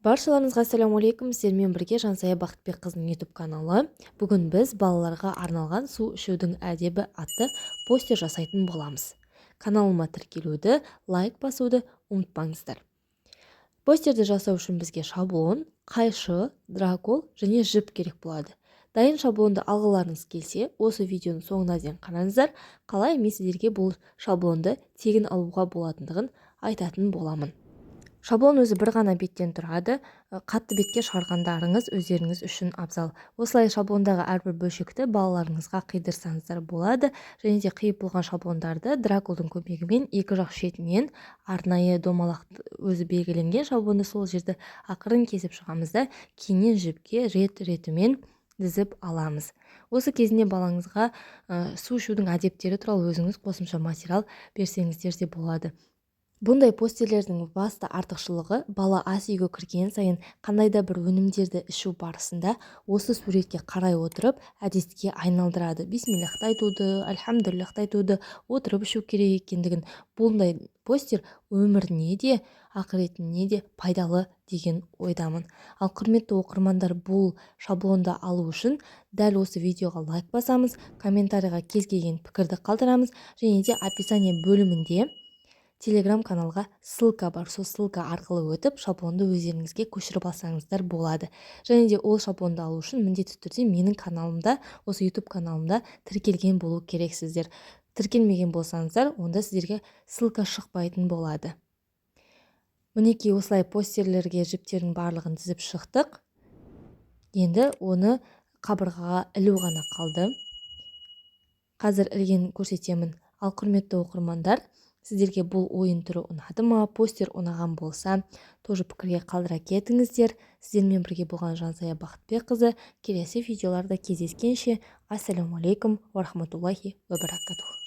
Баршаларыңызға ассалаумағалейкум. Сіздермен бірге Жансая Бақытбекқызының YouTube каналы. Бүгін біз балаларға арналған су ішудің әдебі атты постер жасайтын боламыз. Каналыма тіркелуді, лайк басуды ұмытпаңыздар. Постерді жасау үшін бізге шаблон, қайшы, дракол және жіп керек болады. Дайын шаблонды алғыларыңыз келсе, осы видеоның соңына дейін қараңыздар. Қалай мен сіздерге бұл шаблонды тегін алуға болатындығын айтатын боламын. Шаблон өзі бір ғана беттен тұрады. Қатты бетке шығарғандарыңыз өздеріңіз үшін абзал. Осылай шаблондағы әрбір бөлшекті балаларыңызға қидырсаңыздар болады. Және де қиып болған шаблондарды драколдың көмегімен екі жақ шетінен арнайы домалақ өзі белгіленген шаблонды сол жерді ақырын кесіп шығамыз да кейіннен жіпке рет-ретімен дізіп аламыз. Осы кезінде балаңызға су ішудің әдептері туралы өзіңіз қосымша материал берсеңіздер де болады. Бұндай постерлердің басты артықшылығы бала ас үйге кірген сайын қандай да бір өнімдерді ішу барысында осы суретке қарай отырып әдетке айналдырады. Бисмиллахты айтуды, альхамдулиллахты айтуды, отырып ішу керек екендігін. Бұндай постер өміріне де, ақыретіне де пайдалы деген ойдамын. Ал құрметті оқырмандар, бұл шаблонды алу үшін дәл осы видеоға лайк басамыз, комментарийға кез келген пікірді қалдырамыз, және де описание бөлімінде телеграм-каналға ссылка бар. Сол ссылка арқылы өтіп, шаблонды өздеріңізге көшіріп алсаңыздар болады. Және де ол шаблонды алу үшін міндетті түрде менің каналымда, осы YouTube каналымда тіркелген болу керексіздер. Тіркелмеген болсаңыздар, онда сіздерге ссылка шықпайтын болады. Мінекей осылай постерлерге жіптердің барлығын тізіп шықтық. Енді оны қабырғаға ілу ғана қалды. Қазір ілген көрсетемін. Ал құрметті оқырмандар, сіздерге бұл ойын түрі ұнады ма? Постер ұнаған болса, тоже пікірге қалдыра кетіңіздер. Сіздермен бірге болған Жансая Бақытбекқызы. Келесі видеоларда кездескенше, ассалаумағалейкум ва рахматуллахи ва баракатух.